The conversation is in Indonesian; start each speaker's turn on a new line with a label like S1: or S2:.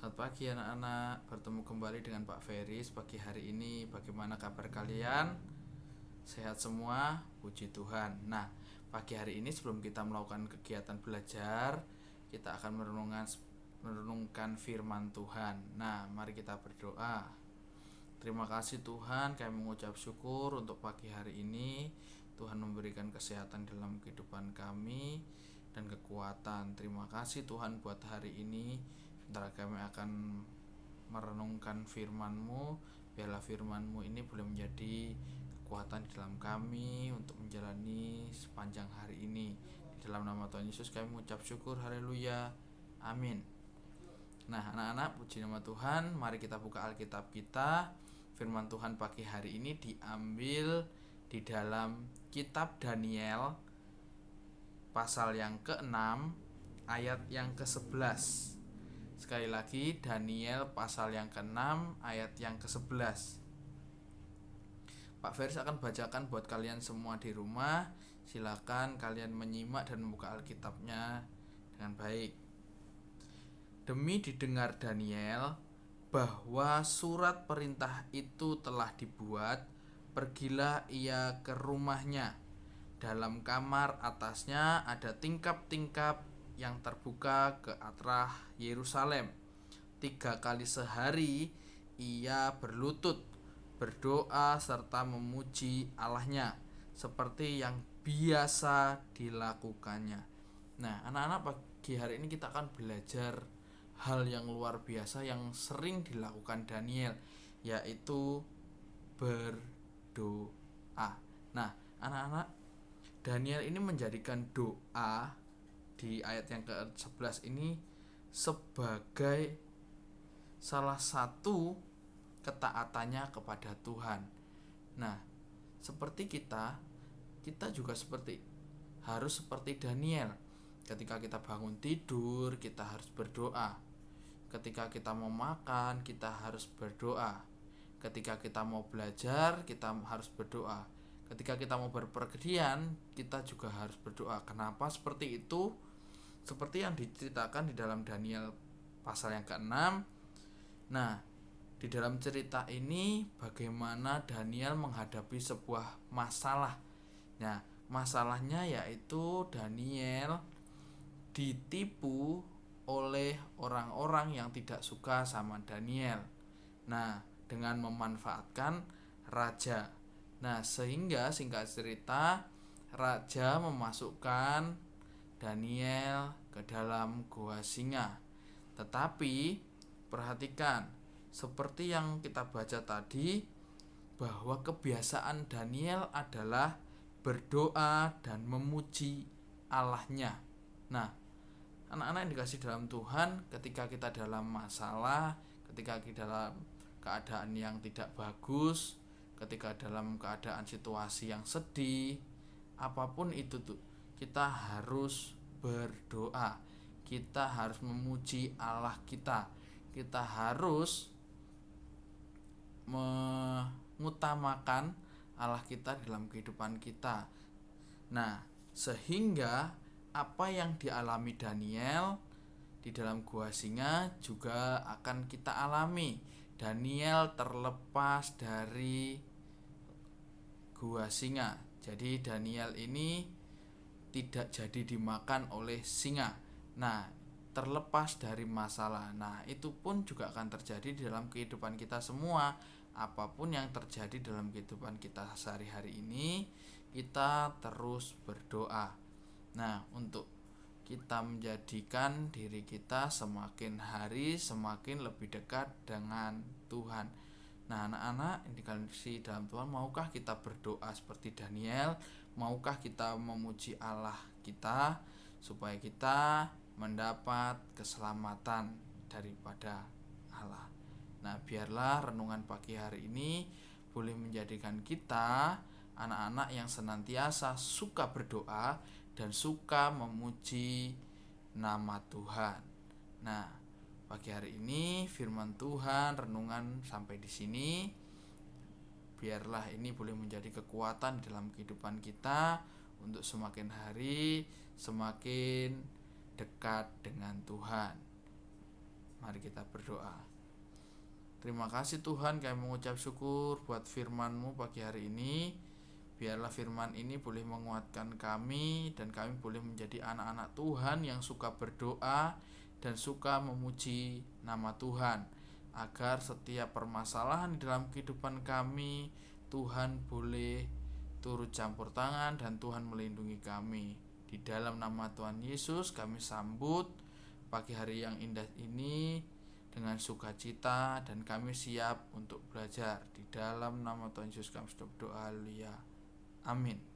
S1: Selamat pagi anak-anak, bertemu kembali dengan Pak Feris pagi hari ini. Bagaimana kabar kalian? Sehat semua? Puji Tuhan. Nah, pagi hari ini sebelum kita melakukan kegiatan belajar, kita akan merenungkan firman Tuhan. Nah, mari kita berdoa. Terima kasih Tuhan, kami mengucap syukur untuk pagi hari ini. Tuhan memberikan kesehatan dalam kehidupan kami dan kekuatan. Terima kasih Tuhan buat hari ini. Sebentar kami akan merenungkan firman-Mu. Biarlah firman-Mu ini boleh menjadi kekuatan di dalam kami untuk menjalani sepanjang hari ini. Di dalam nama Tuhan Yesus kami mengucap syukur. Haleluya. Amin. Nah, anak-anak, puji nama Tuhan. Mari kita buka Alkitab kita. Firman Tuhan pagi hari ini diambil di dalam kitab Daniel pasal yang ke-6 ayat yang ke-11. Sekali lagi, Daniel pasal yang ke-6 ayat yang ke-11. Pak Feris akan bacakan buat kalian semua di rumah. Silakan kalian menyimak dan membuka Alkitabnya dengan baik. Demi didengar Daniel bahwa surat perintah itu telah dibuat, pergilah ia ke rumahnya. Dalam kamar atasnya ada tingkap-tingkap yang terbuka ke arah Yerusalem. 3 kali sehari ia berlutut, berdoa serta memuji Allahnya seperti yang biasa dilakukannya. Nah, anak-anak, pagi hari ini kita akan belajar hal yang luar biasa yang sering dilakukan Daniel, yaitu berdoa. Nah, anak-anak, Daniel ini menjadikan doa di ayat yang ke-11 ini sebagai salah satu ketaatannya kepada Tuhan. Nah, seperti kita juga harus seperti Daniel. Ketika kita bangun tidur, kita harus berdoa. Ketika kita mau makan, kita harus berdoa. Ketika kita mau belajar, kita harus berdoa. Ketika kita mau berpergian, kita juga harus berdoa. Kenapa seperti itu? Seperti yang diceritakan di dalam Daniel pasal yang ke-6. Nah, di dalam cerita ini bagaimana Daniel menghadapi sebuah masalah. Nah, masalahnya yaitu Daniel ditipu oleh orang-orang yang tidak suka sama Daniel. Nah, dengan memanfaatkan raja. Nah, sehingga singkat cerita, raja memasukkan Daniel ke dalam gua singa. Tetapi perhatikan, seperti yang kita baca tadi, bahwa kebiasaan Daniel adalah berdoa dan memuji Allahnya. Nah, anak-anak yang dikasih dalam Tuhan, ketika kita dalam masalah, ketika kita dalam keadaan yang tidak bagus, ketika dalam keadaan situasi yang sedih, apapun itu tuh, kita harus berdoa. Kita harus memuji Allah kita. Kita harus mengutamakan Allah kita dalam kehidupan kita. Nah, sehingga apa yang dialami Daniel di dalam gua singa juga akan kita alami. Daniel terlepas dari gua singa. Jadi Daniel ini tidak jadi dimakan oleh singa. Nah, terlepas dari masalah. Nah, itu pun juga akan terjadi di dalam kehidupan kita semua. Apapun yang terjadi dalam kehidupan kita sehari-hari ini, kita terus berdoa. Nah, untuk kita menjadikan diri kita semakin hari semakin lebih dekat dengan Tuhan. Nah, anak-anak yang dikasihi dalam Tuhan, maukah kita berdoa seperti Daniel? Maukah kita memuji Allah kita supaya kita mendapat keselamatan daripada Allah? Nah, biarlah renungan pagi hari ini boleh menjadikan kita anak-anak yang senantiasa suka berdoa dan suka memuji nama Tuhan. Nah, pagi hari ini firman Tuhan renungan sampai di sini. Biarlah ini boleh menjadi kekuatan dalam kehidupan kita untuk semakin hari semakin dekat dengan Tuhan. Mari kita berdoa. Terima kasih Tuhan, kami mengucap syukur buat firman-Mu pagi hari ini. Biarlah firman ini boleh menguatkan kami dan kami boleh menjadi anak-anak Tuhan yang suka berdoa dan suka memuji nama Tuhan. Agar setiap permasalahan di dalam kehidupan kami, Tuhan boleh turut campur tangan dan Tuhan melindungi kami. Di dalam nama Tuhan Yesus kami sambut pagi hari yang indah ini dengan sukacita dan kami siap untuk belajar. Di dalam nama Tuhan Yesus kami sudah berdoa. Haleluya. Amin.